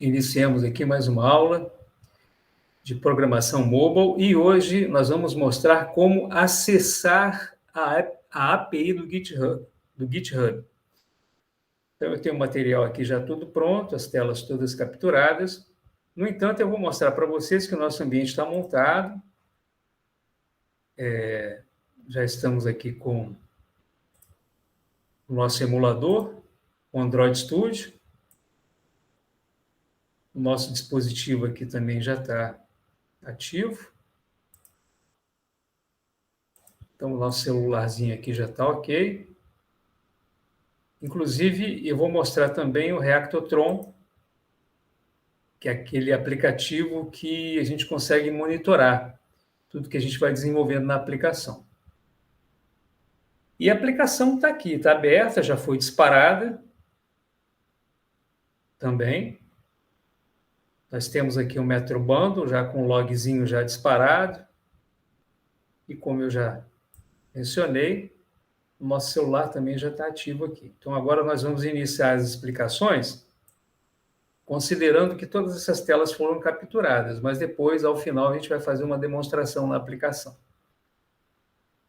Iniciamos aqui mais uma aula de programação mobile e hoje nós vamos mostrar como acessar a API do GitHub. Então, eu tenho o material aqui já tudo pronto, as telas todas capturadas. No entanto, eu vou mostrar para vocês que o nosso ambiente está montado. Já estamos aqui com o nosso emulador, o Android Studio. O nosso dispositivo aqui também já está ativo. Então, o nosso celularzinho aqui já está ok. Inclusive, eu vou mostrar também o Reactotron, que é aquele aplicativo que a gente consegue monitorar tudo que a gente vai desenvolvendo na aplicação. E a aplicação está aqui, está aberta, já foi disparada também. Nós temos aqui o Metro Bundle, já com o logzinho já disparado. E como eu já mencionei, o nosso celular também já está ativo aqui. Então, agora nós vamos iniciar as explicações, considerando que todas essas telas foram capturadas, mas depois, ao final, a gente vai fazer uma demonstração na aplicação.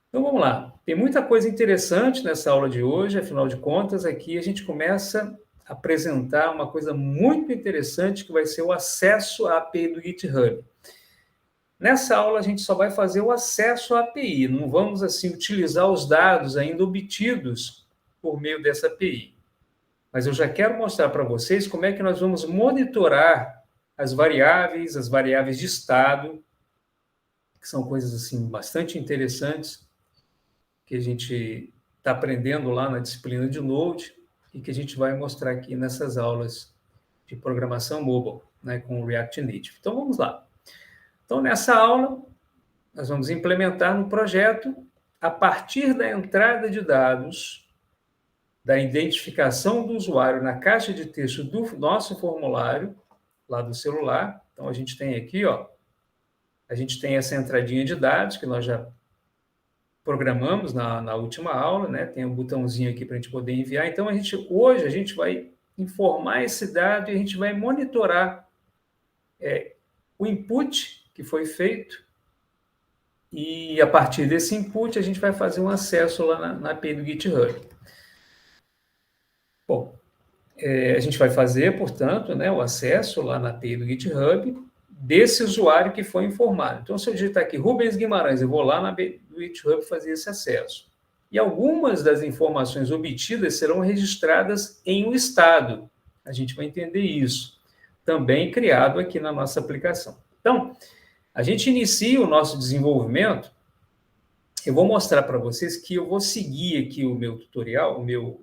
Então, vamos lá. Tem muita coisa interessante nessa aula de hoje, afinal de contas, aqui a gente começa a apresentar uma coisa muito interessante, que vai ser o acesso à API do GitHub. Nessa aula, a gente só vai fazer o acesso à API, não vamos, assim, utilizar os dados ainda obtidos por meio dessa API. Mas eu já quero mostrar para vocês como é que nós vamos monitorar as variáveis de estado, que são coisas, assim, bastante interessantes, que a gente está aprendendo lá na disciplina de Node e que a gente vai mostrar aqui nessas aulas de programação mobile, né, com o React Native. Então, vamos lá. Então, nessa aula, nós vamos implementar no projeto, a partir da entrada de dados, da identificação do usuário na caixa de texto do nosso formulário, lá do celular. Então, a gente tem aqui, ó, a gente tem essa entradinha de dados, que nós já programamos na última aula, né? Tem um botãozinho aqui para a gente poder enviar. Então, hoje a gente vai informar esse dado e a gente vai monitorar o input que foi feito, e a partir desse input a gente vai fazer um acesso lá na API do GitHub. Bom, a gente vai fazer, portanto, né, o acesso lá na API do GitHub desse usuário que foi informado. Então, se eu digitar aqui Rubens Guimarães, eu vou lá na API do GitHub fazer esse acesso. E algumas das informações obtidas serão registradas em um estado. A gente vai entender isso. Também criado aqui na nossa aplicação. Então, a gente inicia o nosso desenvolvimento. Eu vou mostrar para vocês que eu vou seguir aqui o meu tutorial, o meu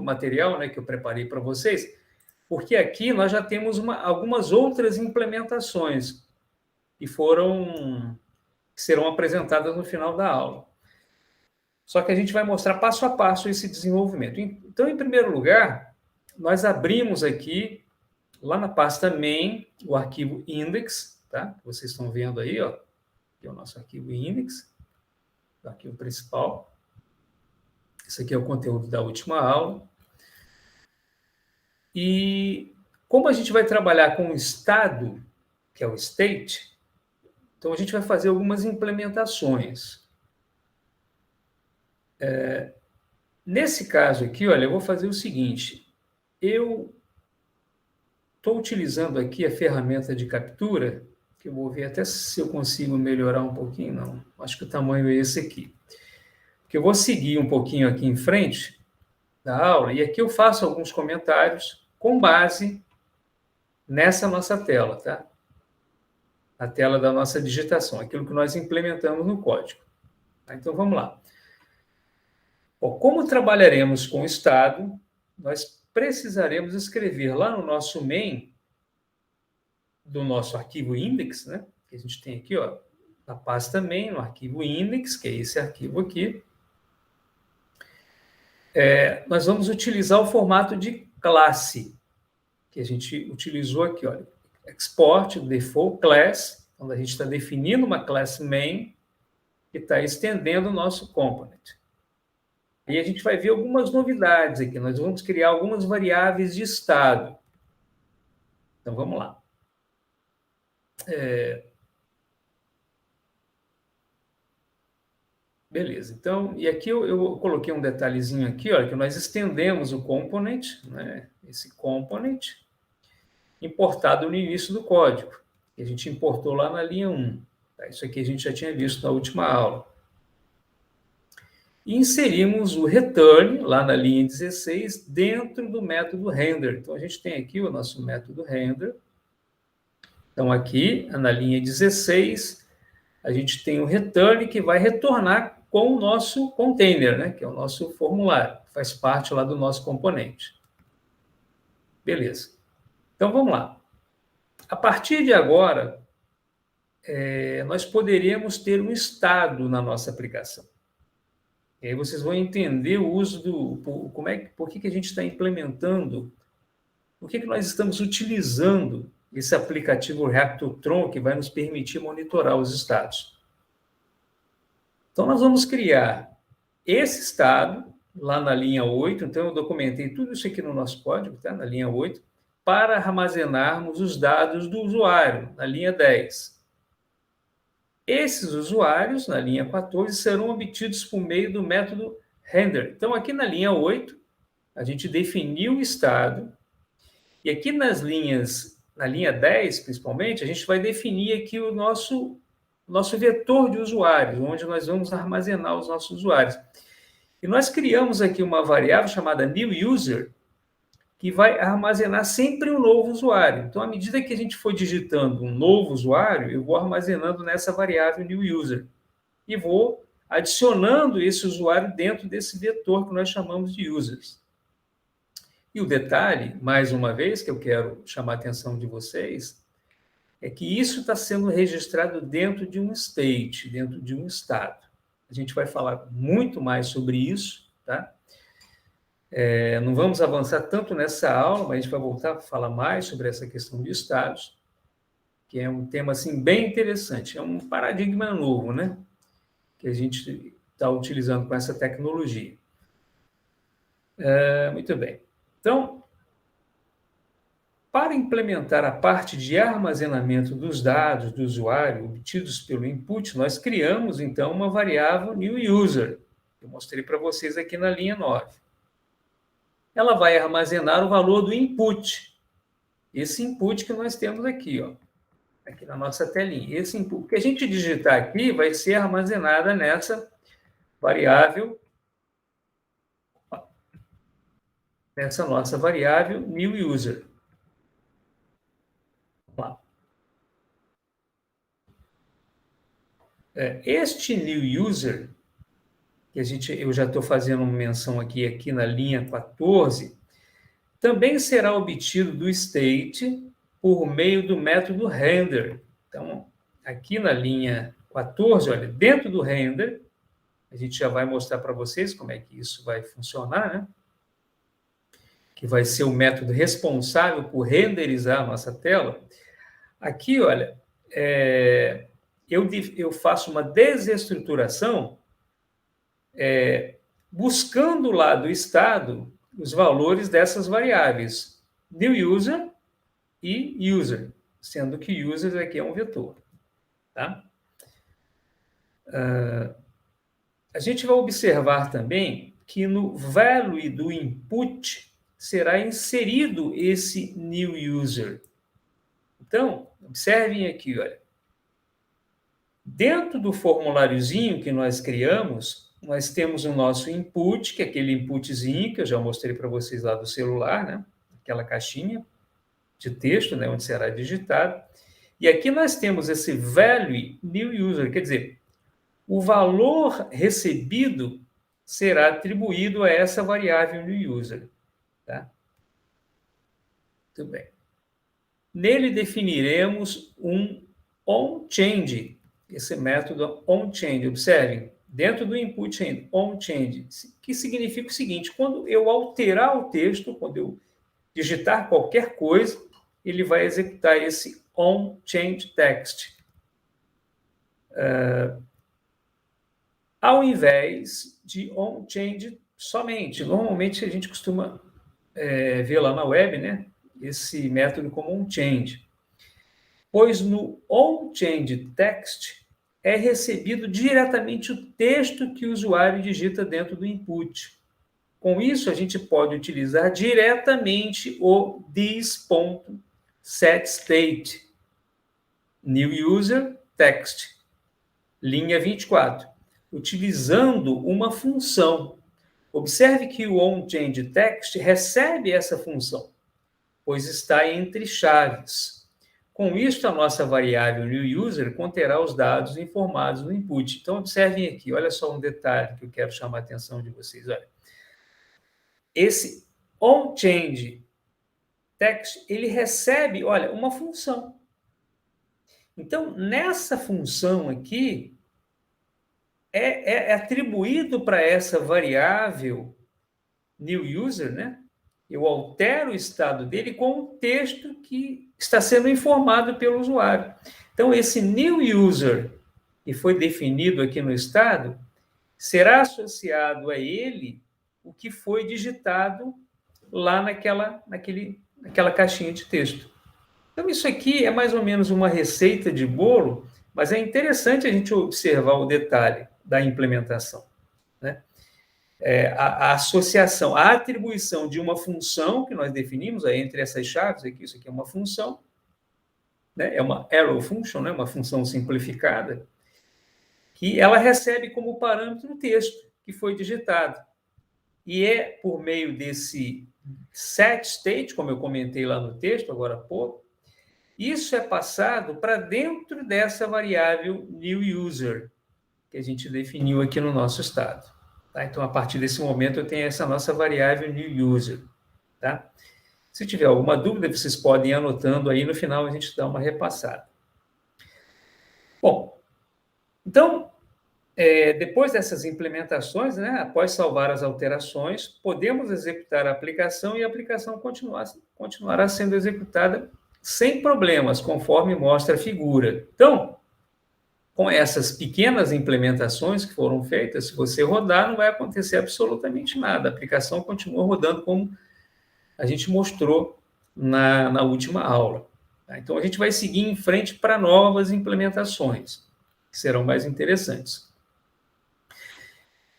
material, né, que eu preparei para vocês, porque aqui nós já temos algumas outras implementações que serão apresentadas no final da aula. Só que a gente vai mostrar passo a passo esse desenvolvimento. Então, em primeiro lugar, nós abrimos aqui, lá na pasta main, o arquivo index, tá? Vocês estão vendo aí, ó, que é o nosso arquivo index, o arquivo principal. Esse aqui é o conteúdo da última aula. E como a gente vai trabalhar com o estado, que é o state, então a gente vai fazer algumas implementações. Nesse caso aqui, olha, eu vou fazer o seguinte. Eu estou utilizando aqui a ferramenta de captura, que eu vou ver até se eu consigo melhorar um pouquinho, não. Acho que o tamanho é esse aqui. Porque eu vou seguir um pouquinho aqui em frente da aula, e aqui eu faço alguns comentários com base nessa nossa tela, tá? A tela da nossa digitação, aquilo que nós implementamos no código. Então, vamos lá. Bom, como trabalharemos com o estado, nós precisaremos escrever lá no nosso main do nosso arquivo index, né? Que a gente tem aqui, ó, na pasta main, no arquivo index, que é esse arquivo aqui. Nós vamos utilizar o formato de classe, que a gente utilizou aqui, olha, export default class, quando a gente está definindo uma classe main, que está estendendo o nosso component. E a gente vai ver algumas novidades aqui, nós vamos criar algumas variáveis de estado. Então, vamos lá. Beleza. Então, e aqui eu coloquei um detalhezinho aqui, olha, que nós estendemos o component, né, esse component, importado no início do código, que a gente importou lá na linha 1. Tá? Isso aqui a gente já tinha visto na última aula. E inserimos o return, lá na linha 16, dentro do método render. Então, a gente tem aqui o nosso método render. Então, aqui, na linha 16, a gente tem o return que vai retornar com o nosso container, né? Que é o nosso formulário, que faz parte lá do nosso componente. Beleza. Então, vamos lá. A partir de agora, nós poderíamos ter um estado na nossa aplicação. E aí vocês vão entender o uso do... por que a gente está implementando, por que nós estamos utilizando esse aplicativo Reactotron que vai nos permitir monitorar os estados. Então, nós vamos criar esse estado lá na linha 8, então eu documentei tudo isso aqui no nosso código, tá? Na linha 8, para armazenarmos os dados do usuário, na linha 10. Esses usuários, na linha 14, serão obtidos por meio do método render. Então, aqui na linha 8, a gente definiu o estado, e aqui na linha 10, principalmente, a gente vai definir aqui o nosso vetor de usuários, onde nós vamos armazenar os nossos usuários. E nós criamos aqui uma variável chamada newUser, que vai armazenar sempre um novo usuário. Então, à medida que a gente for digitando um novo usuário, eu vou armazenando nessa variável newUser e vou adicionando esse usuário dentro desse vetor que nós chamamos de users. E o detalhe, mais uma vez, que eu quero chamar a atenção de vocês, é que isso está sendo registrado dentro de um state, dentro de um estado. A gente vai falar muito mais sobre isso, tá? Não vamos avançar tanto nessa aula, mas a gente vai voltar a falar mais sobre essa questão de estados, que é um tema assim, bem interessante. É um paradigma novo, né? Que a gente está utilizando com essa tecnologia. Muito bem. Então, para implementar a parte de armazenamento dos dados do usuário obtidos pelo input, nós criamos, então, uma variável newUser. Eu mostrei para vocês aqui na linha 9. Ela vai armazenar o valor do input. Esse input que nós temos aqui, ó, aqui na nossa telinha. Esse input que a gente digitar aqui vai ser armazenada nessa variável, nessa nossa variável newUser. Lá. Este newUser, que eu já estou fazendo uma menção aqui na linha 14, também será obtido do state por meio do método render. Então, aqui na linha 14, olha, dentro do render, a gente já vai mostrar para vocês como é que isso vai funcionar, né? Que vai ser o método responsável por renderizar a nossa tela. Aqui, olha, eu faço uma desestruturação buscando lá do estado os valores dessas variáveis, newUser e user, sendo que user aqui é um vetor. Tá? A gente vai observar também que no value do input será inserido esse newUser. Então, observem aqui, olha. Dentro do formuláriozinho que nós criamos, nós temos o nosso input, que é aquele inputzinho que eu já mostrei para vocês lá do celular, né? Aquela caixinha de texto, né? Onde será digitado. E aqui nós temos esse value newUser, quer dizer, o valor recebido será atribuído a essa variável newUser. Tá? Muito bem. Nele definiremos um onChange, esse método onChange. Observem, dentro do input onChange, que significa o seguinte, quando eu alterar o texto, quando eu digitar qualquer coisa, ele vai executar esse onChangeText. Ao invés de onChange somente. Normalmente a gente costuma ver lá na web, né? esse método como onChange, pois no onChange text é recebido diretamente o texto que o usuário digita dentro do input. Com isso, a gente pode utilizar diretamente o this.setState, new user text, linha 24, utilizando uma função. Observe que o onChangeText recebe essa função, pois está entre chaves. Com isso, a nossa variável newUser conterá os dados informados no input. Então, observem aqui, olha só um detalhe que eu quero chamar a atenção de vocês. Olha. Esse onChangeText, ele recebe, olha, uma função. Então, nessa função aqui, é atribuído para essa variável newUser, né? Eu altero o estado dele com o texto que está sendo informado pelo usuário. Então, esse newUser, que foi definido aqui no estado, será associado a ele o que foi digitado lá naquela caixinha de texto. Então, isso aqui é mais ou menos uma receita de bolo, mas é interessante a gente observar o detalhe da implementação, né? A associação, a atribuição de uma função que nós definimos aí entre essas chaves aqui, isso aqui é uma função, né? É uma arrow function, né? Uma função simplificada, que ela recebe como parâmetro o texto que foi digitado. E é por meio desse setState, como eu comentei lá no texto agora há pouco, isso é passado para dentro dessa variável newUser, que a gente definiu aqui no nosso estado. Tá? Então, a partir desse momento, eu tenho essa nossa variável newUser. Tá? Se tiver alguma dúvida, vocês podem ir anotando aí, no final a gente dá uma repassada. Bom, então, depois dessas implementações, né, após salvar as alterações, podemos executar a aplicação e a aplicação continuará sendo executada sem problemas, conforme mostra a figura. Então, com essas pequenas implementações que foram feitas, se você rodar, não vai acontecer absolutamente nada. A aplicação continua rodando como a gente mostrou na última aula. Tá? Então, a gente vai seguir em frente para novas implementações, que serão mais interessantes.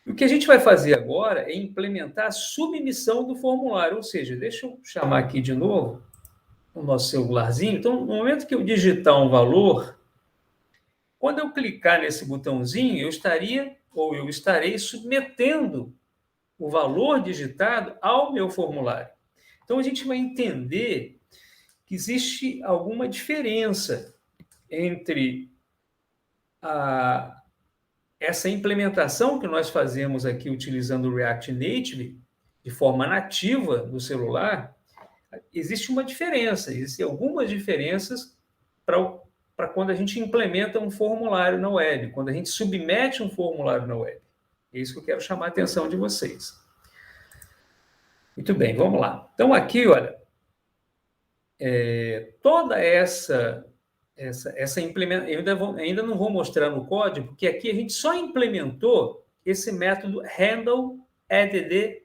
O que a gente vai fazer agora é implementar a submissão do formulário, ou seja, deixa eu chamar aqui de novo o nosso celularzinho. Então, no momento que eu digitar um valor, quando eu clicar nesse botãozinho, eu estarei submetendo o valor digitado ao meu formulário. Então, a gente vai entender que existe alguma diferença entre essa implementação que nós fazemos aqui utilizando o React Native de forma nativa do celular. Existe uma diferença, existem algumas diferenças para quando a gente implementa um formulário na web, quando a gente submete um formulário na web. É isso que eu quero chamar a atenção de vocês. Muito bem, vamos lá. Então, aqui, olha, toda essa implementação, eu ainda não vou mostrar no código, porque aqui a gente só implementou esse método handle add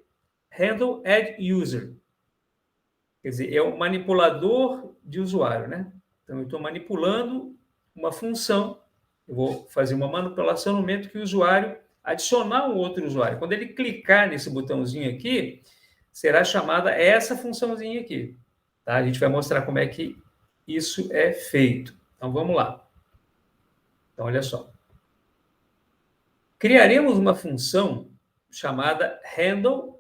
user. Quer dizer, é um manipulador de usuário, né? Então, eu estou manipulando uma função. Eu vou fazer uma manipulação no momento que o usuário adicionar um outro usuário. Quando ele clicar nesse botãozinho aqui, será chamada essa funçãozinha aqui. Tá? A gente vai mostrar como é que isso é feito. Então, vamos lá. Então, olha só. Criaremos uma função chamada handle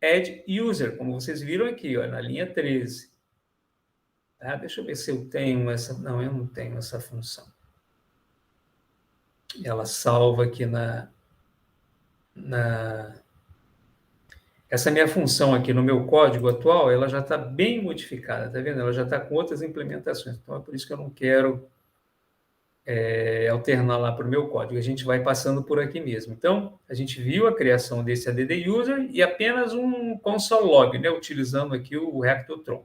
add user, como vocês viram aqui, ó, na linha 13. Tá? Deixa eu ver se eu tenho essa... Não, eu não tenho essa função. Ela salva aqui Essa minha função aqui no meu código atual, ela já está bem modificada, tá vendo? Ela já está com outras implementações. Então, é por isso que eu não quero alternar lá para o meu código. A gente vai passando por aqui mesmo. Então, a gente viu a criação desse add user e apenas um console log, né? Utilizando aqui o Rectotron.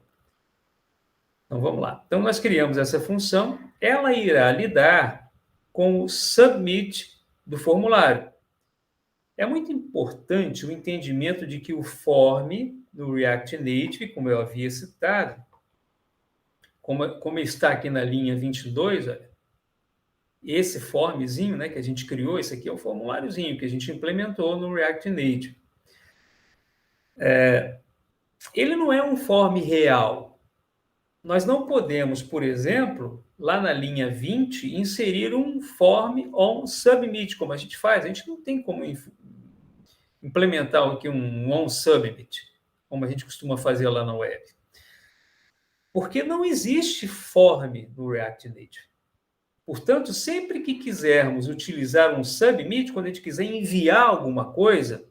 Então, vamos lá. Então, nós criamos essa função. Ela irá lidar com o submit do formulário. É muito importante o entendimento de que o form do React Native, como eu havia citado, como está aqui na linha 22, olha, esse formzinho, né, que a gente criou, esse aqui é o formuláriozinho que a gente implementou no React Native. Ele não é um form real. Nós não podemos, por exemplo, lá na linha 20, inserir um form on submit, como a gente faz. A gente não tem como implementar aqui um on submit, como a gente costuma fazer lá na web. Porque não existe form no React Native. Portanto, sempre que quisermos utilizar um submit, quando a gente quiser enviar alguma coisa,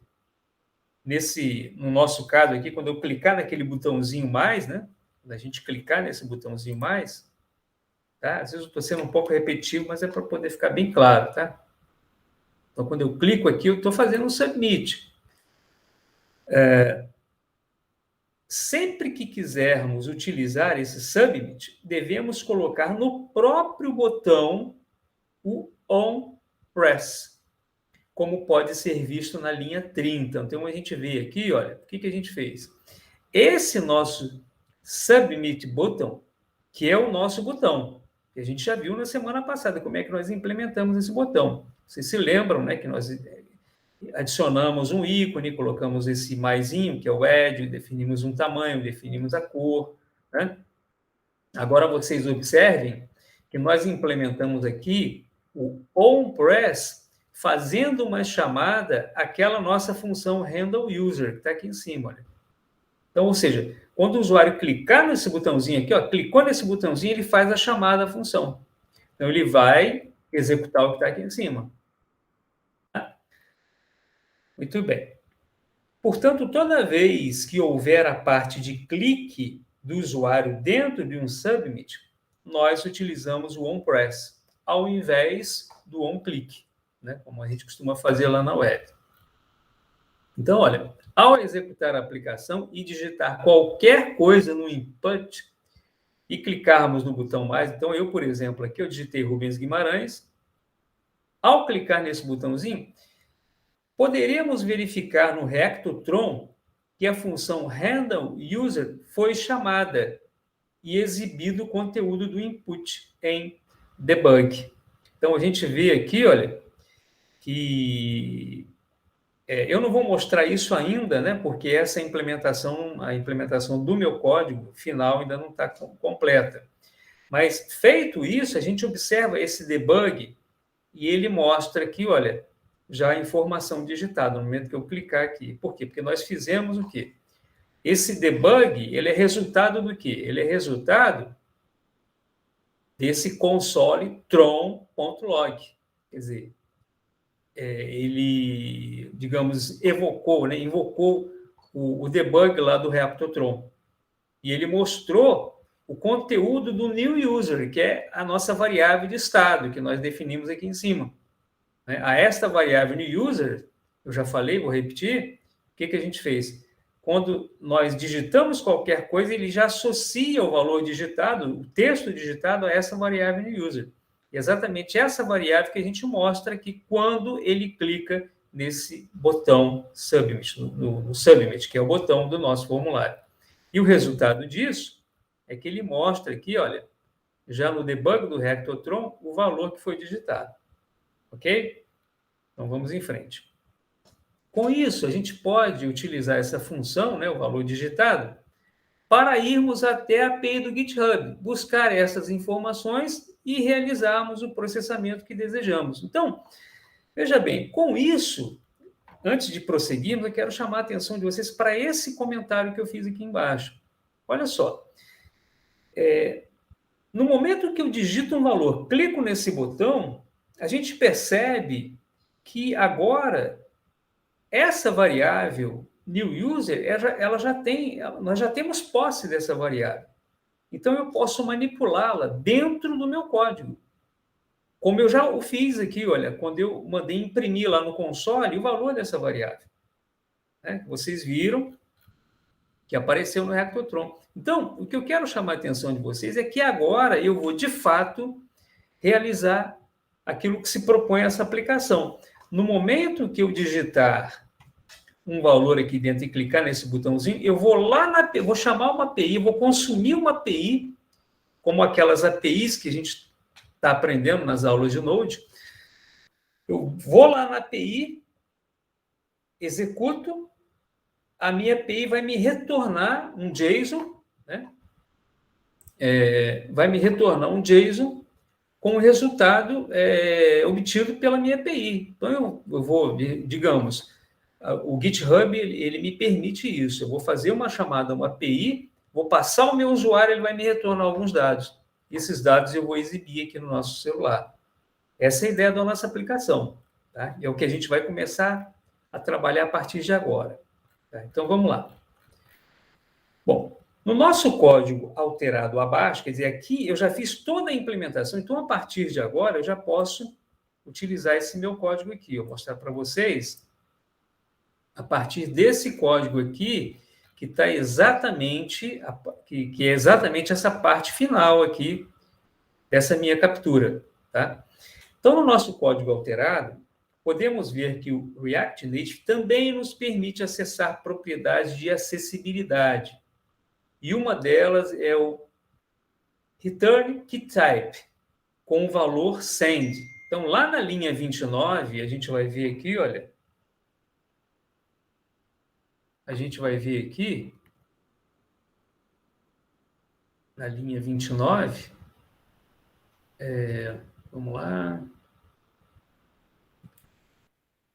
no nosso caso aqui, quando eu clicar naquele botãozinho mais, né? Quando a gente clicar nesse botãozinho mais, tá? Às vezes eu estou sendo um pouco repetitivo, mas é para poder ficar bem claro, tá? Então, quando eu clico aqui, eu estou fazendo um submit. Sempre que quisermos utilizar esse submit, devemos colocar no próprio botão o onPress, como pode ser visto na linha 30. Então, a gente vê aqui, olha, o que a gente fez? Esse nosso submit button, que é o nosso botão, que a gente já viu na semana passada, como é que nós implementamos esse botão. Vocês se lembram, né, que nós adicionamos um ícone, colocamos esse maisinho, que é o add, definimos um tamanho, definimos a cor, né? Agora vocês observem que nós implementamos aqui o onPress fazendo uma chamada àquela nossa função handleUser, que está aqui em cima. Olha. Então, ou seja, quando o usuário clicar nesse botãozinho aqui, ó, clicou nesse botãozinho, ele faz a chamada à função. Então, ele vai executar o que está aqui em cima. Muito bem. Portanto, toda vez que houver a parte de clique do usuário dentro de um submit, nós utilizamos o onPress, ao invés do onClick, né? Como a gente costuma fazer lá na web. Então, olha, ao executar a aplicação e digitar qualquer coisa no input e clicarmos no botão mais, então eu, por exemplo, aqui eu digitei Rubens Guimarães, ao clicar nesse botãozinho, poderemos verificar no Reactotron que a função handleUser foi chamada e exibido o conteúdo do input em debug. Então, a gente vê aqui, olha, que eu não vou mostrar isso ainda, né? Porque essa implementação, a implementação do meu código final ainda não está completa. Mas, feito isso, a gente observa esse debug e ele mostra aqui, olha, já a informação digitada, no momento que eu clicar aqui. Por quê? Porque nós fizemos o quê? Esse debug, ele é resultado do quê? Ele é resultado desse console tron.log. Quer dizer, ele, digamos, invocou o debug lá do Reactotron. E ele mostrou o conteúdo do new user, que é a nossa variável de estado, que nós definimos aqui em cima. A esta variável new user, eu já falei, vou repetir, o que a gente fez? Quando nós digitamos qualquer coisa, ele já associa o valor digitado, o texto digitado, a essa variável new user. E exatamente essa variável que a gente mostra aqui quando ele clica nesse botão Submit, no Submit, que é o botão do nosso formulário. E o resultado disso é que ele mostra aqui, olha, já no debug do Reactotron, o valor que foi digitado. Ok? Então, vamos em frente. Com isso, a gente pode utilizar essa função, né, o valor digitado, para irmos até a API do GitHub, buscar essas informações e realizarmos o processamento que desejamos. Então, veja bem, com isso, antes de prosseguirmos, eu quero chamar a atenção de vocês para esse comentário que eu fiz aqui embaixo. Olha só. No momento que eu digito um valor, clico nesse botão, a gente percebe que agora essa variável new user, nós já temos posse dessa variável. Então, eu posso manipulá-la dentro do meu código. Como eu já o fiz aqui, olha, quando eu mandei imprimir lá no console o valor dessa variável. Né? Vocês viram que apareceu no Reactotron. Então, o que eu quero chamar a atenção de vocês é que agora eu vou, de fato, realizar aquilo que se propõe essa aplicação. No momento que eu digitar um valor aqui dentro e clicar nesse botãozinho, eu vou lá vou chamar uma API, vou consumir uma API como aquelas APIs que a gente está aprendendo nas aulas de Node. Eu vou lá na API, executo, a minha API vai me retornar um JSON, né? Vai me retornar um JSON com o resultado obtido pela minha API. Então, eu vou, digamos, o GitHub ele me permite isso. Eu vou fazer uma chamada a uma API, vou passar o meu usuário, ele vai me retornar alguns dados. Esses dados eu vou exibir aqui no nosso celular. Essa é a ideia da nossa aplicação. Tá? É o que a gente vai começar a trabalhar a partir de agora. Tá? Então, vamos lá. Bom, no nosso código alterado abaixo, quer dizer, aqui eu já fiz toda a implementação, então, a partir de agora, eu já posso utilizar esse meu código aqui. Eu vou mostrar para vocês, a partir desse código aqui, que está exatamente, que é exatamente essa parte final aqui, dessa minha captura. Tá? Então, no nosso código alterado, podemos ver que o React Native também nos permite acessar propriedades de acessibilidade. E uma delas é o Return Key Type, com o valor send. Então, lá na linha 29, a gente vai ver aqui, olha. A gente vai ver aqui, na linha 29, vamos lá.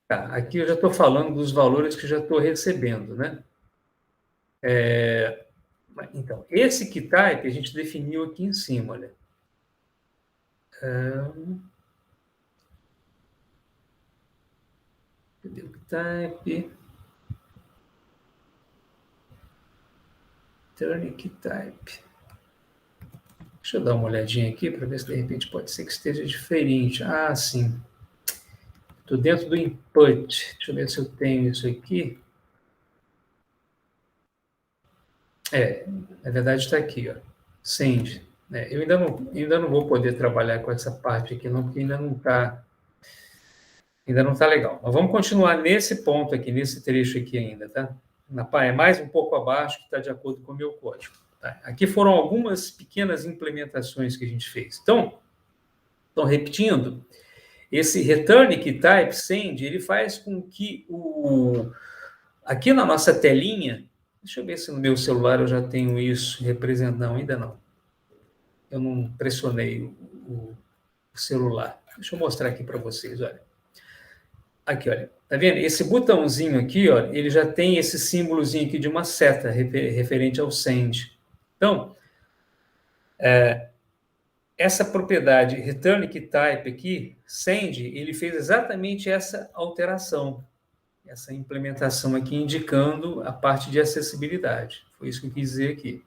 Tá, aqui eu já estou falando dos valores que eu já estou recebendo, né? Então, esse key type a gente definiu aqui em cima, olha. Cadê o key type? Return key type. Deixa eu dar uma olhadinha aqui para ver se de repente pode ser que esteja diferente. Ah, sim. Estou dentro do input. Deixa eu ver se eu tenho isso aqui. Na verdade está aqui, ó. Send. Eu ainda não vou poder trabalhar com essa parte aqui, não, porque ainda não está legal. Mas vamos continuar nesse ponto aqui, nesse trecho aqui ainda, tá? É mais um pouco abaixo, que está de acordo com o meu código. Tá? Aqui foram algumas pequenas implementações que a gente fez. Então, repetindo, esse return key type send, ele faz com que aqui na nossa telinha, deixa eu ver se no meu celular eu já tenho isso representando. Não, ainda não. Eu não pressionei o celular. Deixa eu mostrar aqui para vocês, olha. Aqui, olha. Tá vendo? Esse botãozinho aqui, ó, ele já tem esse símbolozinho aqui de uma seta referente ao send. Então, essa propriedade return key type aqui, send, ele fez exatamente essa alteração, essa implementação aqui, indicando a parte de acessibilidade. Foi isso que eu quis dizer aqui.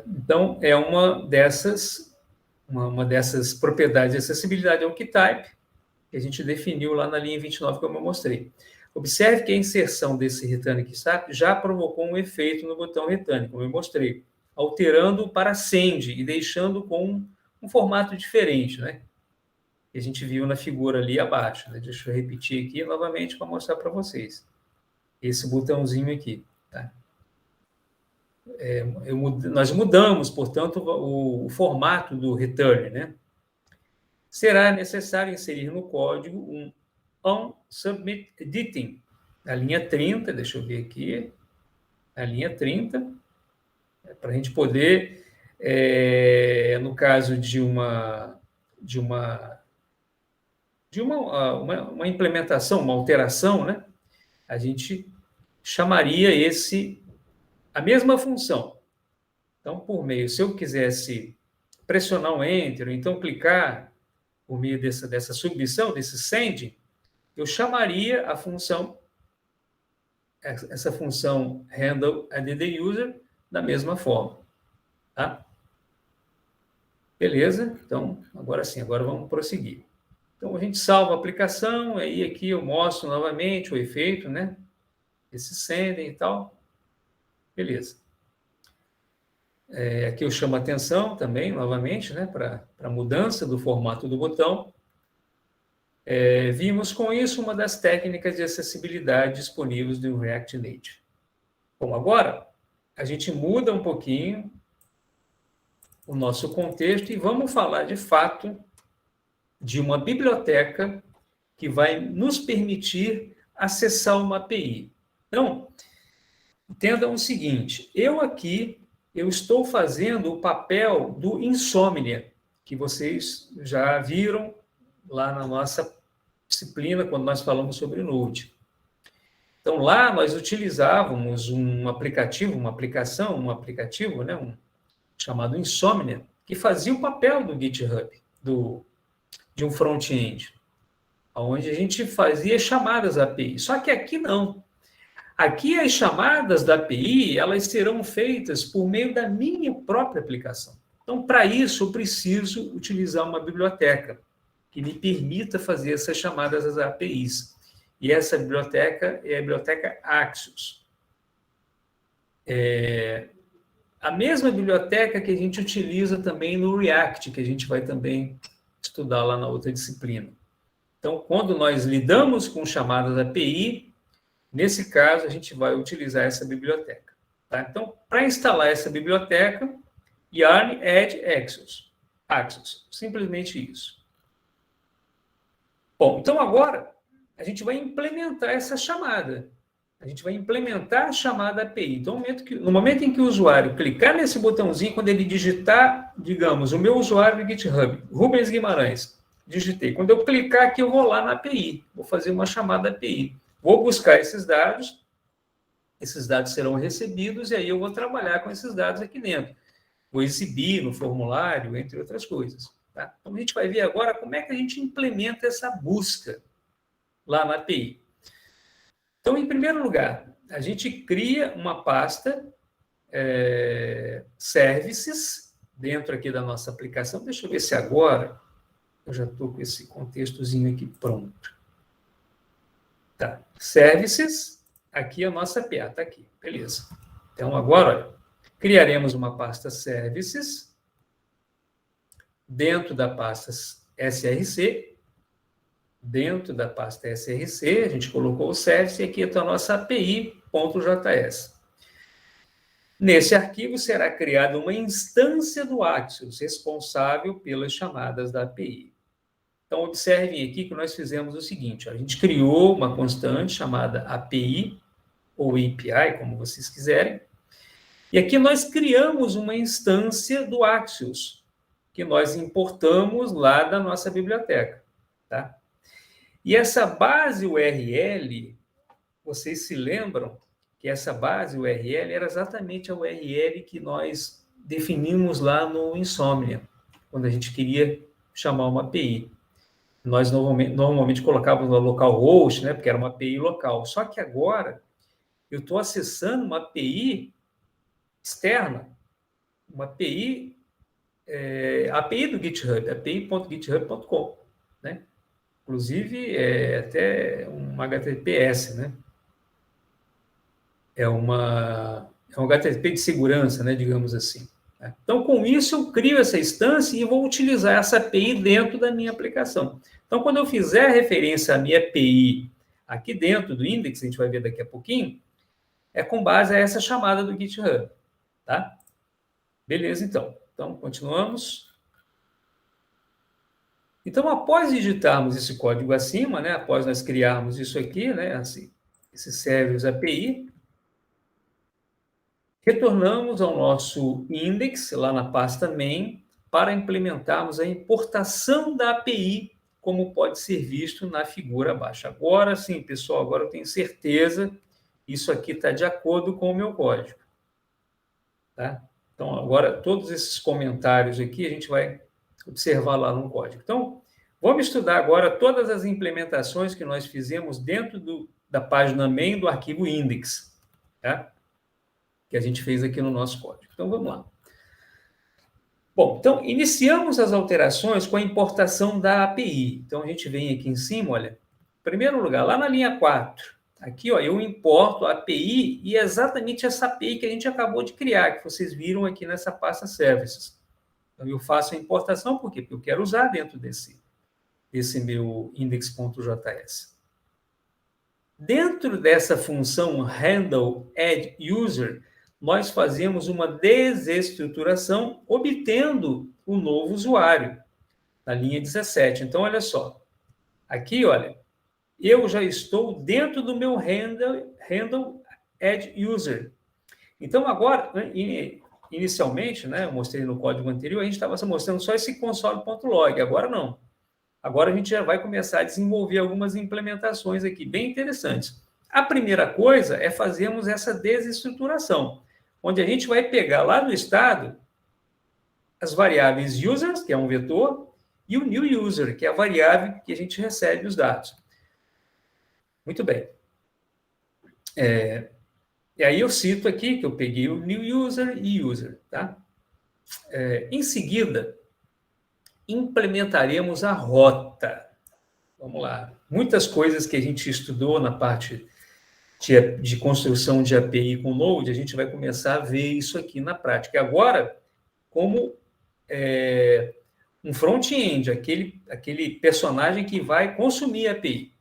Então, é uma dessas propriedades de acessibilidade, é o key type, que a gente definiu lá na linha 29, como eu mostrei. Observe que a inserção desse return key type já provocou um efeito no botão return, como eu mostrei, alterando para send e deixando com um formato diferente, né? Que a gente viu na figura ali abaixo. Né? Deixa eu repetir aqui novamente para mostrar para vocês. Esse botãozinho aqui. Tá? Nós mudamos, portanto, o formato do return, né? Será necessário inserir no código um onSubmit editing, na linha 30, deixa eu ver aqui, na linha 30, para a gente poder, no caso de uma implementação, uma alteração, né? A gente chamaria a mesma função. Então, por meio, se eu quisesse pressionar um Enter, ou então clicar por meio dessa submissão, desse send, eu chamaria a função, essa função handle add user, da mesma forma. Tá? Beleza? Então, agora sim, agora vamos prosseguir. Então, a gente salva a aplicação, aí aqui eu mostro novamente o efeito, né? Esse sending e tal. Beleza. Aqui eu chamo a atenção também, novamente, né? Para a mudança do formato do botão. Vimos com isso uma das técnicas de acessibilidade disponíveis no React Native. Bom, agora a gente muda um pouquinho o nosso contexto e vamos falar, de fato, de uma biblioteca que vai nos permitir acessar uma API. Então, entendam o seguinte, eu estou fazendo o papel do Insomnia, que vocês já viram lá na nossa disciplina, quando nós falamos sobre Node. Então, lá nós utilizávamos um aplicativo, né, chamado Insomnia, que fazia o papel do GitHub, de um front-end, onde a gente fazia chamadas API. Só que aqui não. Aqui as chamadas da API, elas serão feitas por meio da minha própria aplicação. Então, para isso, eu preciso utilizar uma biblioteca que me permita fazer essas chamadas às APIs. E essa biblioteca é a biblioteca Axios. A mesma biblioteca que a gente utiliza também no React, que a gente vai também estudar lá na outra disciplina. Então, quando nós lidamos com chamadas API, nesse caso, a gente vai utilizar essa biblioteca. Tá? Então, para instalar essa biblioteca, yarn add Axios. Simplesmente isso. Bom, então agora a gente vai implementar essa chamada. A gente vai implementar a chamada API. Então, no momento em que o usuário clicar nesse botãozinho, quando ele digitar, digamos, o meu usuário do GitHub, Rubens Guimarães, digitei. Quando eu clicar aqui, eu vou lá na API, vou fazer uma chamada API. Vou buscar esses dados serão recebidos, e aí eu vou trabalhar com esses dados aqui dentro. Vou exibir no formulário, entre outras coisas. Tá? Então, a gente vai ver agora como é que a gente implementa essa busca lá na API. Então, em primeiro lugar, a gente cria uma pasta services dentro aqui da nossa aplicação. Deixa eu ver se agora eu já estou com esse contextozinho aqui pronto. Tá. Services, aqui a nossa API, está aqui, beleza. Então, agora, olha, criaremos uma pasta services dentro da pasta SRC. Dentro da pasta SRC, a gente colocou o service e aqui está a nossa API.js. Nesse arquivo será criada uma instância do Axios, responsável pelas chamadas da API. Então, observem aqui que nós fizemos o seguinte, a gente criou uma constante chamada API, ou API, como vocês quiserem, e aqui nós criamos uma instância do Axios, que nós importamos lá da nossa biblioteca. Tá? E essa base URL, vocês se lembram que essa base URL era exatamente a URL que nós definimos lá no Insomnia, quando a gente queria chamar uma API. Nós normalmente colocávamos no localhost, né, porque era uma API local. Só que agora eu estou acessando uma API externa, uma API, API do GitHub, api.github.com, né? Inclusive, é até um HTTPS, né? É um HTTP de segurança, né, digamos assim. Então, com isso, eu crio essa instância e vou utilizar essa API dentro da minha aplicação. Então, quando eu fizer referência à minha API aqui dentro do index, a gente vai ver daqui a pouquinho, é com base a essa chamada do GitHub. Tá? Beleza, então. Então, continuamos. Então, após digitarmos esse código acima, né, após nós criarmos isso aqui, né, assim, esse service API, retornamos ao nosso index, lá na pasta main, para implementarmos a importação da API, como pode ser visto na figura abaixo. Agora sim, pessoal, agora eu tenho certeza que isso aqui está de acordo com o meu código. Tá? Então, agora, todos esses comentários aqui, a gente vai observar lá no código. Então, vamos estudar agora todas as implementações que nós fizemos dentro da página main do arquivo index, tá? Que a gente fez aqui no nosso código. Então, vamos lá. Bom, então, iniciamos as alterações com a importação da API. Então, a gente vem aqui em cima, olha, em primeiro lugar, lá na linha 4, aqui, ó, eu importo a API e é exatamente essa API que a gente acabou de criar, que vocês viram aqui nessa pasta Services. Então, eu faço a importação, por quê? Porque eu quero usar dentro desse meu index.js. Dentro dessa função handle add user, nós fazemos uma desestruturação, obtendo o novo usuário, na linha 17. Então, olha só. Aqui, olha, eu já estou dentro do meu handle add user. Então, agora, inicialmente, né, eu mostrei no código anterior, a gente estava mostrando só esse console.log. Agora não. Agora a gente já vai começar a desenvolver algumas implementações aqui, bem interessantes. A primeira coisa é fazermos essa desestruturação, onde a gente vai pegar lá no estado as variáveis users, que é um vetor, e o new user, que é a variável que a gente recebe os dados. Muito bem. E aí eu cito aqui que eu peguei o new user e user. Tá? Em seguida, implementaremos a rota. Vamos lá. Muitas coisas que a gente estudou na parte de construção de API com Node, a gente vai começar a ver isso aqui na prática. Agora, como um front-end, aquele personagem que vai consumir a API.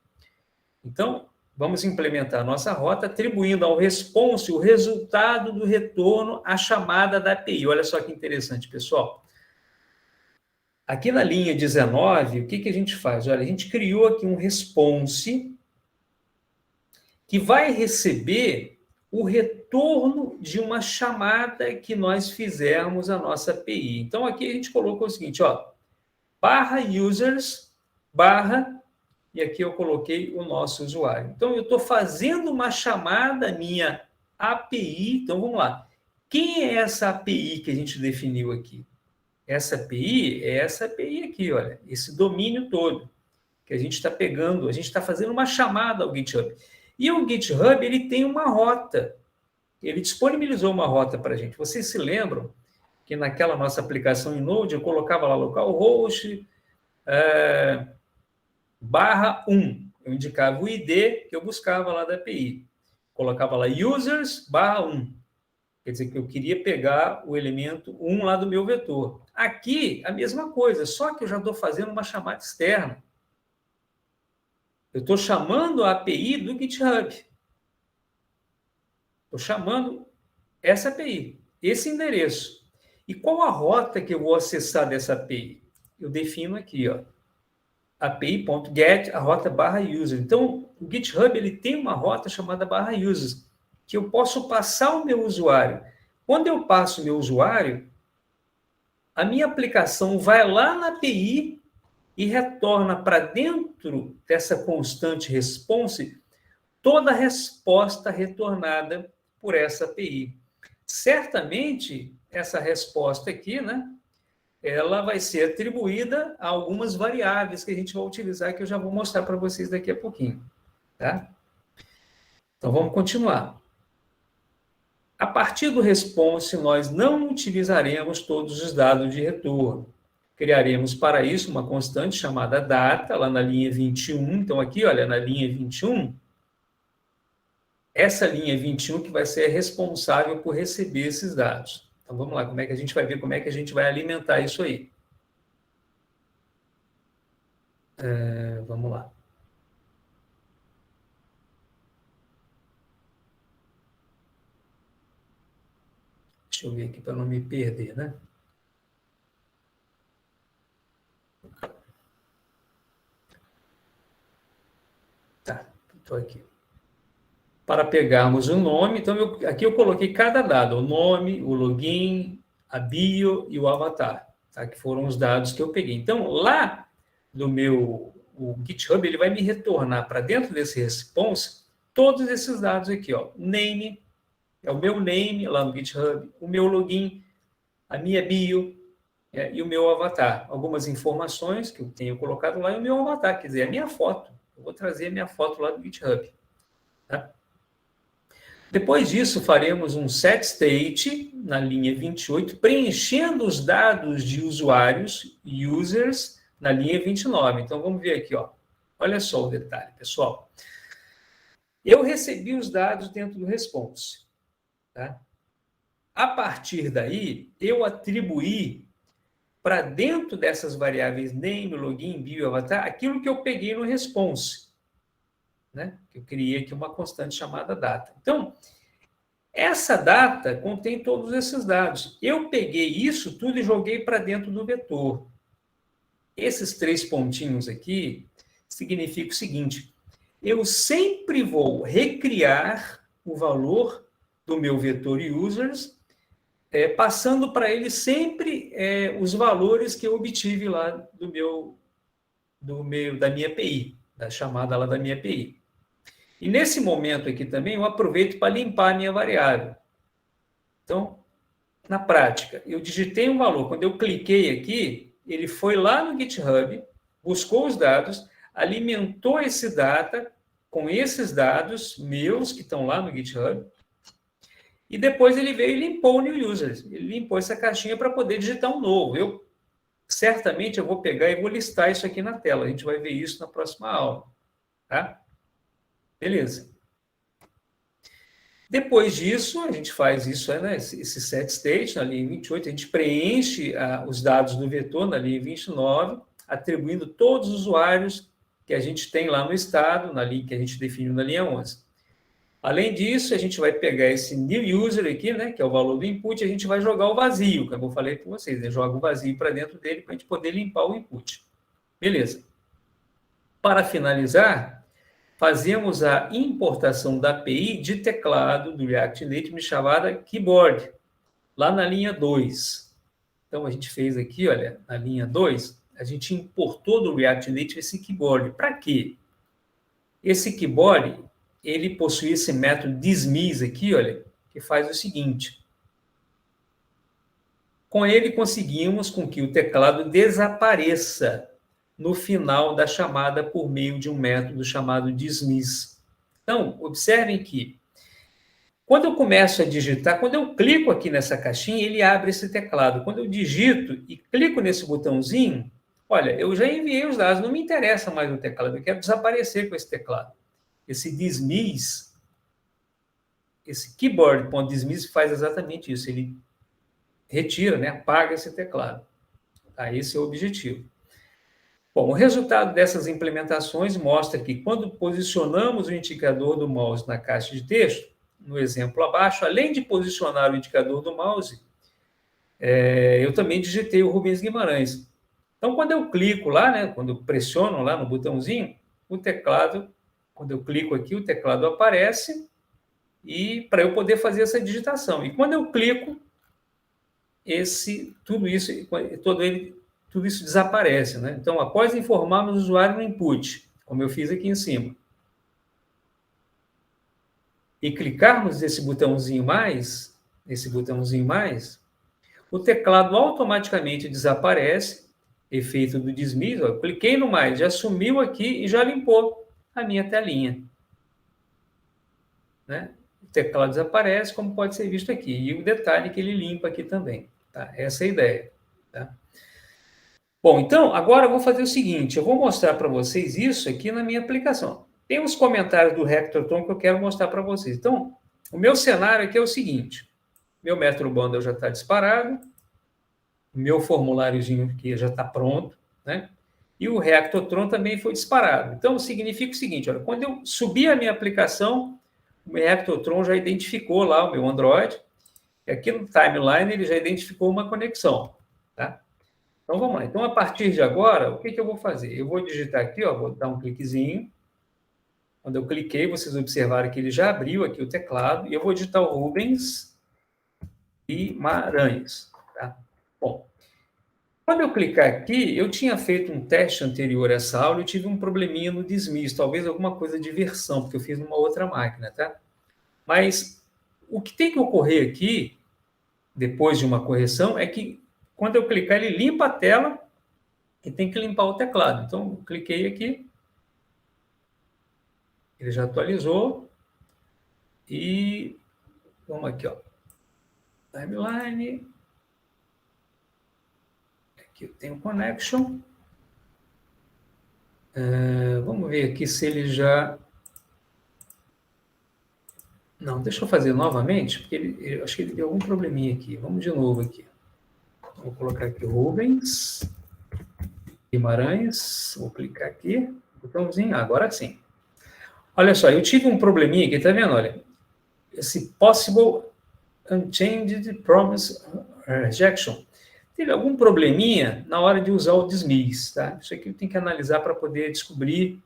Então, vamos implementar a nossa rota, atribuindo ao response o resultado do retorno à chamada da API. Olha só que interessante, pessoal. Aqui na linha 19, o que a gente faz? Olha, a gente criou aqui um response que vai receber o retorno de uma chamada que nós fizermos a nossa API. Então, aqui a gente colocou o seguinte, ó, /users, e aqui eu coloquei o nosso usuário. Então, eu estou fazendo uma chamada minha API. Então, vamos lá. Quem é essa API que a gente definiu aqui? Essa API é essa API aqui, olha, esse domínio todo que a gente está pegando, a gente está fazendo uma chamada ao GitHub. E o GitHub, ele tem uma rota. Ele disponibilizou uma rota para a gente. Vocês se lembram que naquela nossa aplicação em Node, eu colocava lá localhost, /1. Eu indicava o ID que eu buscava lá da API. Colocava lá users /1. Quer dizer que eu queria pegar o elemento 1 lá do meu vetor. Aqui, a mesma coisa, só que eu já estou fazendo uma chamada externa. Eu estou chamando a API do GitHub. Estou chamando essa API, esse endereço. E qual a rota que eu vou acessar dessa API? Eu defino aqui, ó, API.get, a rota /user. Então, o GitHub ele tem uma rota chamada /users, que eu posso passar o meu usuário. Quando eu passo o meu usuário, a minha aplicação vai lá na API e retorna para dentro dessa constante response toda a resposta retornada por essa API. Certamente, essa resposta aqui, né, ela vai ser atribuída a algumas variáveis que a gente vai utilizar, que eu já vou mostrar para vocês daqui a pouquinho. Tá? Então, vamos continuar. A partir do response, nós não utilizaremos todos os dados de retorno. Criaremos para isso uma constante chamada data, lá na linha 21. Então, aqui, olha, na linha 21, essa linha 21 que vai ser responsável por receber esses dados. Então, vamos lá, como é que a gente vai ver como é que a gente vai alimentar isso aí. Vamos lá. Deixa eu ver aqui para não me perder, né? Tá, estou aqui. Para pegarmos o nome, então aqui eu coloquei cada dado, o nome, o login, a bio e o avatar, tá? Que foram os dados que eu peguei. Então, lá no o GitHub, ele vai me retornar para dentro desse response todos esses dados aqui, ó. Name, é o meu name lá no GitHub, o meu login, a minha bio e o meu avatar. Algumas informações que eu tenho colocado lá e o meu avatar, quer dizer, a minha foto. Eu vou trazer a minha foto lá do GitHub. Tá? Depois disso, faremos um set state na linha 28, preenchendo os dados de usuários, users, na linha 29. Então, vamos ver aqui, ó. Olha só o detalhe, pessoal. Eu recebi os dados dentro do response. Tá? A partir daí, eu atribuí para dentro dessas variáveis name, login, bio, avatar, aquilo que eu peguei no response. Né? Eu criei aqui uma constante chamada data. Então, Essa data contém todos esses dados. Eu peguei isso tudo e joguei para dentro do vetor. Esses 3 pontinhos aqui significa o seguinte: eu sempre vou recriar o valor do meu vetor users, passando para ele sempre os valores que eu obtive lá da minha API, da chamada lá da minha API. E nesse momento aqui também eu aproveito para limpar a minha variável. Então, na prática, eu digitei um valor. Quando eu cliquei aqui, ele foi lá no GitHub, buscou os dados, alimentou esse data com esses dados meus que estão lá no GitHub, e depois ele veio e limpou o new users. Ele limpou essa caixinha para poder digitar um novo. Certamente eu vou pegar e vou listar isso aqui na tela. A gente vai ver isso na próxima aula. Tá? Beleza. Depois disso, a gente faz isso, né, esse set state na linha 28, a gente preenche os dados do vetor na linha 29, atribuindo todos os usuários que a gente tem lá no estado, na linha que a gente definiu na linha 11. Além disso, a gente vai pegar esse new user aqui, né, que é o valor do input, e a gente vai jogar o vazio, como eu falei com vocês, né, joga o vazio para dentro dele para a gente poder limpar o input. Beleza. Para finalizar, fazemos a importação da API de teclado do React Native chamada Keyboard, lá na linha 2. Então, a gente fez aqui, olha, na linha 2, a gente importou do React Native esse Keyboard. Para quê? Esse Keyboard, ele possui esse método dismiss aqui, olha, que faz o seguinte. Com ele, conseguimos com que o teclado desapareça no final da chamada por meio de um método chamado dismiss. Então, observem que quando eu começo a digitar, quando eu clico aqui nessa caixinha, ele abre esse teclado. Quando eu digito e clico nesse botãozinho, olha, eu já enviei os dados, não me interessa mais o teclado, eu quero desaparecer com esse teclado. Esse dismiss, esse keyboard.dismiss faz exatamente isso, ele retira, né, apaga esse teclado. Tá? Esse é o objetivo. Bom, o resultado dessas implementações mostra que quando posicionamos o indicador do mouse na caixa de texto, no exemplo abaixo, além de posicionar o indicador do mouse, eu também digitei o Rubens Guimarães. Então, quando eu clico lá, né, quando eu pressiono lá no botãozinho, o teclado, quando eu clico aqui, o teclado aparece e para eu poder fazer essa digitação. E quando eu clico, tudo isso desaparece, né? Então, após informarmos o usuário no input, como eu fiz aqui em cima, e clicarmos nesse botãozinho mais, o teclado automaticamente desaparece, efeito do dismiss, eu cliquei no mais, já sumiu aqui e já limpou a minha telinha. Né? O teclado desaparece, como pode ser visto aqui. E o detalhe que ele limpa aqui também. Tá? Essa é a ideia. Tá? Bom, então, agora eu vou fazer o seguinte, eu vou mostrar para vocês isso aqui na minha aplicação. Tem uns comentários do Hectorton que eu quero mostrar para vocês. Então, o meu cenário aqui é o seguinte, meu Metro Bundle já está disparado, o meu formuláriozinho aqui já está pronto, né? E o Reactotron também foi disparado. Então, significa o seguinte, olha, quando eu subir a minha aplicação, o Reactotron já identificou lá o meu Android, e aqui no timeline ele já identificou uma conexão, tá? Então, vamos lá. Então, a partir de agora, o que eu vou fazer? Eu vou digitar aqui, ó, vou dar um cliquezinho. Quando eu cliquei, vocês observaram que ele já abriu aqui o teclado, e eu vou digitar o Rubens Guimarães. Tá? Bom, quando eu clicar aqui, eu tinha feito um teste anterior a essa aula, eu tive um probleminha no dismiss, talvez alguma coisa de versão, porque eu fiz numa outra máquina, tá? Mas o que tem que ocorrer aqui, depois de uma correção, é que quando eu clicar, ele limpa a tela e tem que limpar o teclado. Então, eu cliquei aqui, ele já atualizou, e vamos aqui, ó, timeline, aqui eu tenho connection, vamos ver aqui se ele já... Não, deixa eu fazer novamente, porque eu acho que ele deu algum probleminha aqui. Vamos de novo aqui. Vou colocar aqui Rubens Guimarães, vou clicar aqui, botãozinho, agora sim. Olha só, eu tive um probleminha aqui, tá vendo? Olha, esse possible unchanged promise rejection. Teve algum probleminha na hora de usar o dismiss, tá? Isso aqui tem que analisar para poder descobrir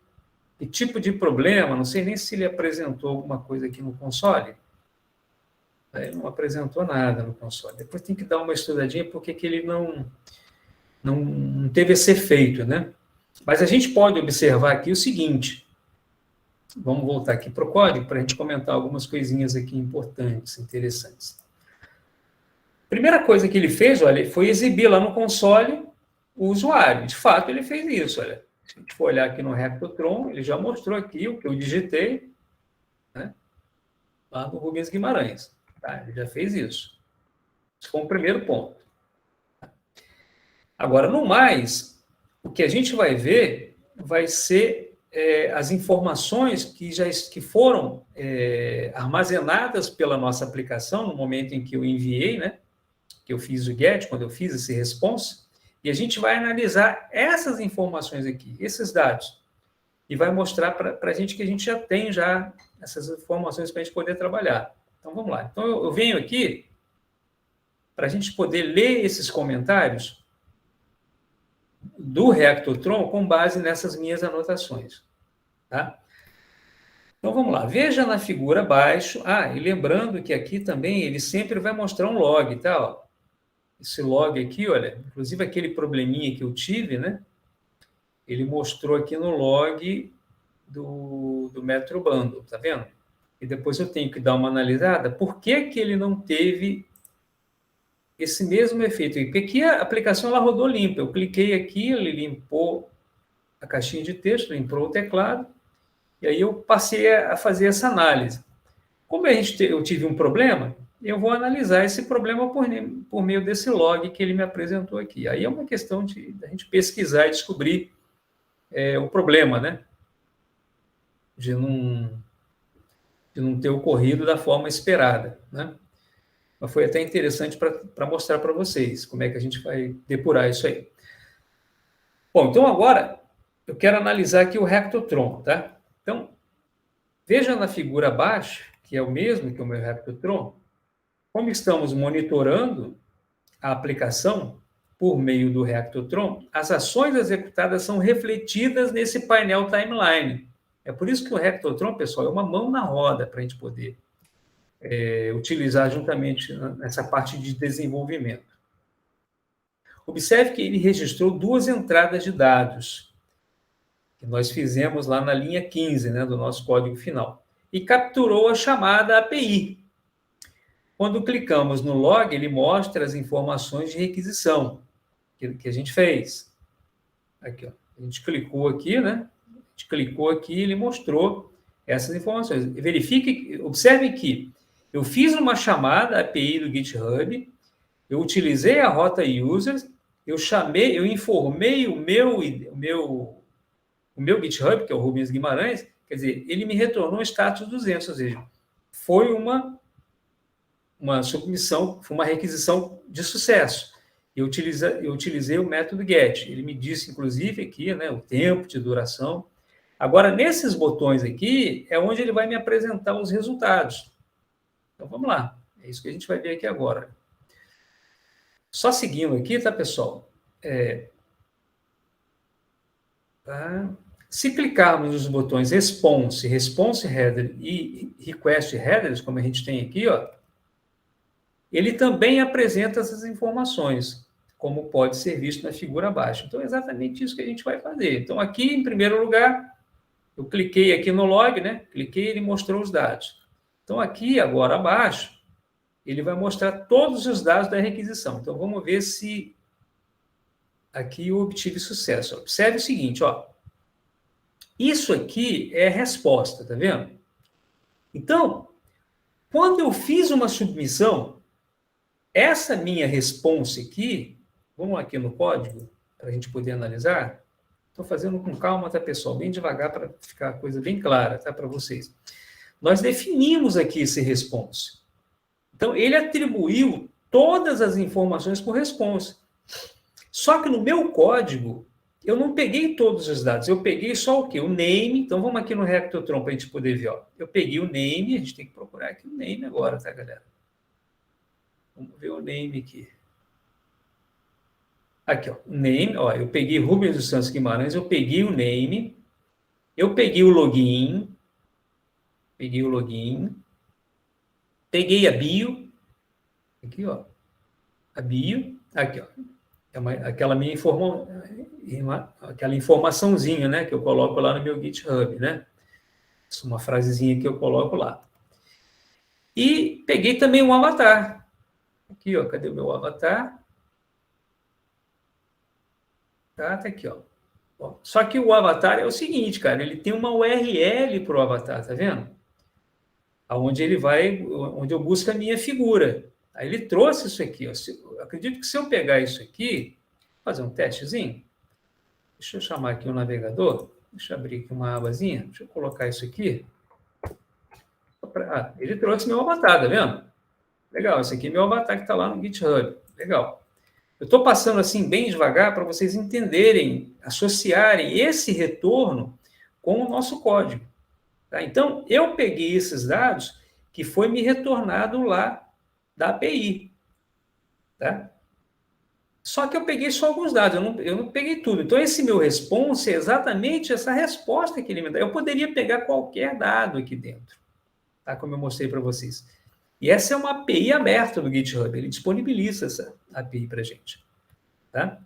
que tipo de problema. Não sei nem se ele apresentou alguma coisa aqui no console. Ele não apresentou nada no console. Depois tem que dar uma estudadinha porque que ele não teve esse efeito, né? Mas a gente pode observar aqui o seguinte. Vamos voltar aqui para o código para a gente comentar algumas coisinhas aqui importantes, interessantes. Primeira coisa que ele fez, olha, foi exibir lá no console o usuário. De fato, ele fez isso, olha. Se a gente for olhar aqui no Rectotron, ele já mostrou aqui o que eu digitei, né, lá no Rubens Guimarães. Tá? Ele já fez isso. Esse foi o primeiro ponto. Agora, no mais, o que a gente vai ver vai ser as informações que foram armazenadas pela nossa aplicação no momento em que eu enviei, né? Que eu fiz o GET, quando eu fiz esse response, e a gente vai analisar essas informações aqui, esses dados, e vai mostrar para a gente que a gente já tem essas informações para a gente poder trabalhar. Então, vamos lá. Então, eu venho aqui para a gente poder ler esses comentários do Rectotron com base nessas minhas anotações. Tá? Então, vamos lá. Veja na figura abaixo. E lembrando que aqui também ele sempre vai mostrar um log, tá? Ó. Esse log aqui, olha, inclusive aquele probleminha que eu tive, né? Ele mostrou aqui no log do Metro Bundle, tá vendo? E depois eu tenho que dar uma analisada. Por que que ele não teve esse mesmo efeito? Porque aqui a aplicação ela rodou limpa. Eu cliquei aqui, ele limpou a caixinha de texto, limpou o teclado, e aí eu passei a fazer essa análise. Como eu tive um problema, eu vou analisar esse problema por meio desse log que ele me apresentou aqui. Aí é uma questão de a gente pesquisar e descobrir o problema, né? De não ter ocorrido da forma esperada, né? Mas foi até interessante para mostrar para vocês como é que a gente vai depurar isso aí. Bom, então agora eu quero analisar aqui o Rectotron, tá? Então, veja na figura abaixo, que é o mesmo que o meu Rectotron, como estamos monitorando a aplicação por meio do Rectotron, as ações executadas são refletidas nesse painel timeline. É por isso que o Rectotron, pessoal, é uma mão na roda para a gente poder utilizar juntamente nessa parte de desenvolvimento. Observe que ele registrou 2 entradas de dados, que nós fizemos lá na linha 15, né, do nosso código final, e capturou a chamada API. Quando clicamos no log, ele mostra as informações de requisição que a gente fez. Aqui, ó. A gente clicou aqui, né? A gente clicou aqui e ele mostrou essas informações. Observe que eu fiz uma chamada API do GitHub, eu utilizei a rota users, eu informei o meu GitHub, que é o Rubens Guimarães, quer dizer, ele me retornou o status 200, ou seja, foi uma submissão, foi uma requisição de sucesso. Eu utilizei o método GET. Ele me disse, inclusive, aqui, né, o tempo de duração. Agora, nesses botões aqui, é onde ele vai me apresentar os resultados. Então, vamos lá. É isso que a gente vai ver aqui agora. Só seguindo aqui, tá, pessoal? Se clicarmos nos botões Response, Response Header e Request Headers, como a gente tem aqui, ó, ele também apresenta essas informações, como pode ser visto na figura abaixo. Então, é exatamente isso que a gente vai fazer. Então, aqui, em primeiro lugar, eu cliquei aqui no log, né? Cliquei e ele mostrou os dados. Então, aqui, agora, abaixo, ele vai mostrar todos os dados da requisição. Então, vamos ver se aqui eu obtive sucesso. Observe o seguinte, ó. Isso aqui é resposta, tá vendo? Então, quando eu fiz uma submissão, essa minha response aqui, vamos aqui no código, para a gente poder analisar. Estou fazendo com calma, tá, pessoal? Bem devagar, para ficar a coisa bem clara, tá, para vocês. Nós definimos aqui esse response. Então, ele atribuiu todas as informações para o response. Só que no meu código, eu não peguei todos os dados, eu peguei só o quê? O name. Então, vamos aqui no Rectotron para a gente poder ver. Ó. Eu peguei o name, a gente tem que procurar aqui o name agora, tá, galera? Vamos ver o name aqui. Aqui, ó, name, ó, eu peguei Rubens dos Santos Guimarães, eu peguei o name, eu peguei o login, peguei a bio, aqui, ó, a bio, aqui, ó, aquela minha aquela informaçãozinha, né, que eu coloco lá no meu GitHub, né, isso é uma frasezinha que eu coloco lá. E peguei também um avatar, aqui, ó, cadê o meu avatar? Tá aqui, ó. Só que o avatar é o seguinte, cara, ele tem uma URL para o avatar, tá vendo? Onde ele vai, onde eu busco a minha figura. Aí ele trouxe isso aqui. Ó. Acredito que se eu pegar isso aqui, fazer um testezinho, deixa eu chamar aqui o navegador, deixa eu abrir aqui uma abazinha, deixa eu colocar isso aqui. Ele trouxe meu avatar, tá vendo? Legal, esse aqui é meu avatar que está lá no GitHub. Legal. Eu estou passando assim bem devagar para vocês entenderem, associarem esse retorno com o nosso código. Tá? Então, eu peguei esses dados que foi me retornado lá da API. Tá? Só que eu peguei só alguns dados, eu não peguei tudo. Então, esse meu response é exatamente essa resposta que ele me dá. Eu poderia pegar qualquer dado aqui dentro, tá? Como eu mostrei para vocês. E essa é uma API aberta do GitHub, ele disponibiliza essa API para a gente. Tá?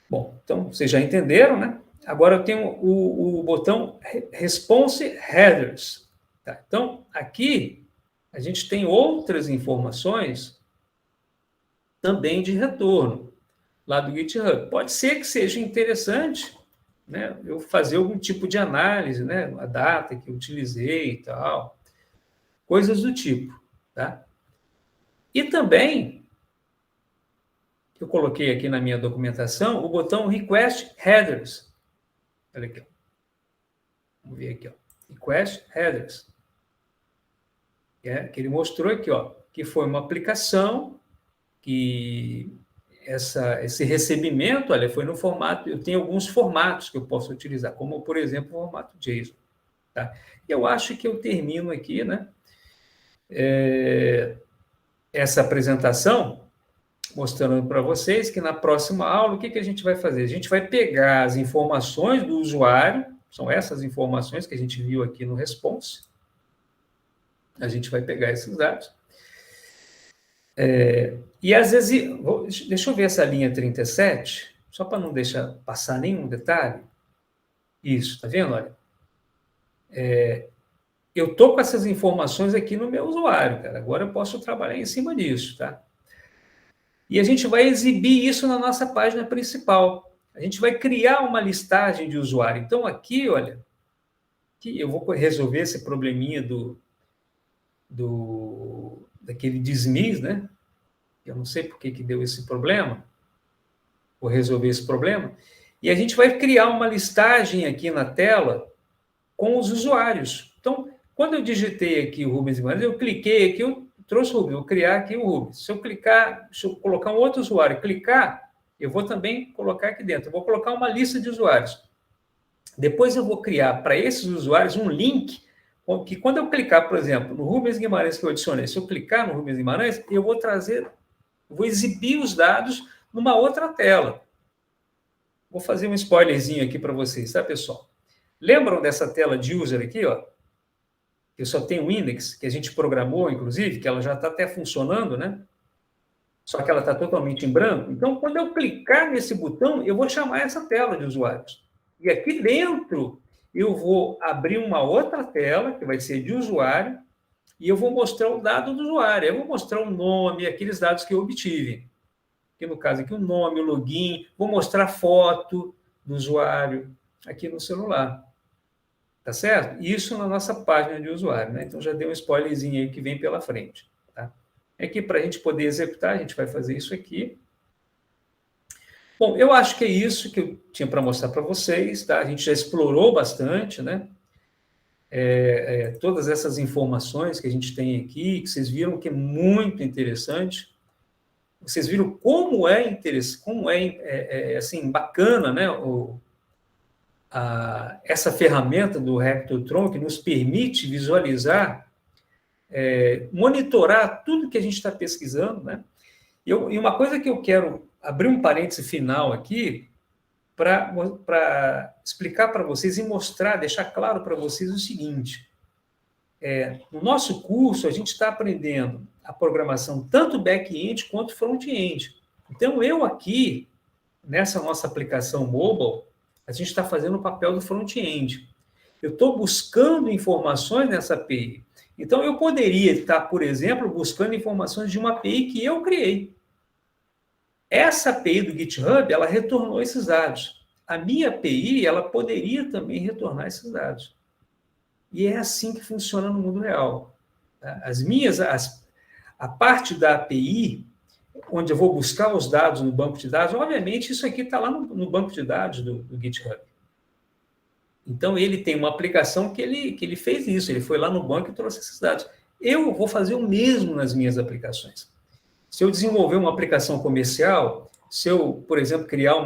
Bom, então vocês já entenderam, né? Agora eu tenho o botão Response Headers. Tá? Então, aqui a gente tem outras informações também de retorno lá do GitHub. Pode ser que seja interessante, né, eu fazer algum tipo de análise, né, a data que eu utilizei e tal, coisas do tipo. Tá? E também, eu coloquei aqui na minha documentação o botão Request Headers. Olha aqui. Vamos ver aqui. Ó. Request Headers. Que ele mostrou aqui, ó, que foi uma aplicação que esse recebimento, olha, foi no formato, eu tenho alguns formatos que eu posso utilizar, como, por exemplo, o formato JSON. Tá? E eu acho que eu termino aqui, né, essa apresentação, mostrando para vocês que na próxima aula, o que a gente vai fazer? A gente vai pegar as informações do usuário, são essas informações que a gente viu aqui no response, a gente vai pegar esses dados, e às vezes, deixa eu ver essa linha 37, só para não deixar passar nenhum detalhe. Isso, tá vendo? Olha, eu estou com essas informações aqui no meu usuário, cara. Agora eu posso trabalhar em cima disso, tá? E a gente vai exibir isso na nossa página principal. A gente vai criar uma listagem de usuário. Então, aqui, olha, aqui eu vou resolver esse probleminha daquele dismiss, né? Eu não sei por que deu esse problema. Vou resolver esse problema. E a gente vai criar uma listagem aqui na tela com os usuários. Então, quando eu digitei aqui o Rubens Guimarães, eu cliquei aqui, eu trouxe o Rubens, vou criar aqui o Rubens. Se eu clicar, se eu colocar um outro usuário, clicar, eu vou também colocar aqui dentro. Eu vou colocar uma lista de usuários. Depois eu vou criar para esses usuários um link, que quando eu clicar, por exemplo, no Rubens Guimarães que eu adicionei, se eu clicar no Rubens Guimarães, eu vou vou exibir os dados numa outra tela. Vou fazer um spoilerzinho aqui para vocês, tá, pessoal? Lembram dessa tela de user aqui, ó? Que só tem o index, que a gente programou, inclusive, que ela já está até funcionando, né? Só que ela está totalmente em branco. Então, quando eu clicar nesse botão, eu vou chamar essa tela de usuários. E aqui dentro, eu vou abrir uma outra tela, que vai ser de usuário, e eu vou mostrar o dado do usuário. Eu vou mostrar o nome, aqueles dados que eu obtive. Aqui no caso, aqui o nome, o login, vou mostrar foto do usuário aqui no celular. Tá certo? Isso na nossa página de usuário, né? Então, já dei um spoilerzinho aí que vem pela frente. Tá? Aqui, para a gente poder executar, a gente vai fazer isso aqui. Bom, eu acho que é isso que eu tinha para mostrar para vocês, tá? A gente já explorou bastante, né? Todas essas informações que a gente tem aqui, que vocês viram que é muito interessante. Vocês viram como é interessante, como assim, bacana, né, essa ferramenta do Raptortron, que nos permite visualizar, monitorar tudo que a gente está pesquisando, né? E uma coisa que eu quero abrir um parêntese final aqui, para explicar para vocês e mostrar, deixar claro para vocês o seguinte: no nosso curso, a gente está aprendendo a programação tanto back-end quanto front-end. Então, eu aqui, nessa nossa aplicação mobile, a gente está fazendo o papel do front-end. Eu estou buscando informações nessa API. Então, eu poderia estar, por exemplo, buscando informações de uma API que eu criei. Essa API do GitHub, ela retornou esses dados. A minha API, ela poderia também retornar esses dados. E é assim que funciona no mundo real. A parte da API, onde eu vou buscar os dados no banco de dados, obviamente isso aqui está lá no banco de dados do GitHub. Então, ele tem uma aplicação que ele fez isso, ele foi lá no banco e trouxe esses dados. Eu vou fazer o mesmo nas minhas aplicações. Se eu desenvolver uma aplicação comercial, se eu, por exemplo, criar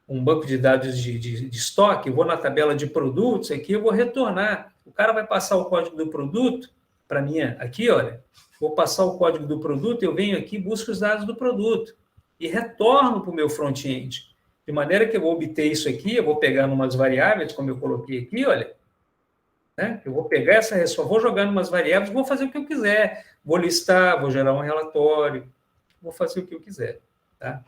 um banco de dados de estoque, eu vou na tabela de produtos, aqui eu vou retornar. O cara vai passar o código do produto para mim, aqui, olha, vou passar o código do produto, eu venho aqui, busco os dados do produto e retorno para o meu front-end. De maneira que eu vou obter isso aqui, eu vou pegar umas variáveis, como eu coloquei aqui, olha, né? Eu vou pegar essa resposta, vou jogar em umas variáveis, vou fazer o que eu quiser, vou listar, vou gerar um relatório, vou fazer o que eu quiser, tá?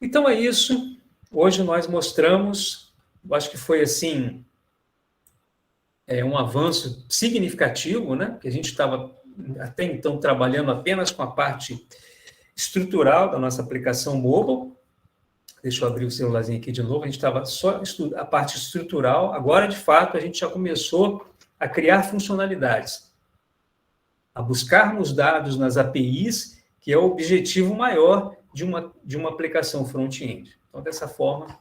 Então é isso. Hoje nós mostramos, eu acho que foi assim, um avanço significativo, né? Que a gente estava até então trabalhando apenas com a parte estrutural da nossa aplicação mobile. Deixa eu abrir o celularzinho aqui de novo. A gente estava só estudando a parte estrutural. Agora, de fato, a gente já começou a criar funcionalidades, a buscarmos dados nas APIs, que é o objetivo maior de uma aplicação front-end. Então, dessa forma,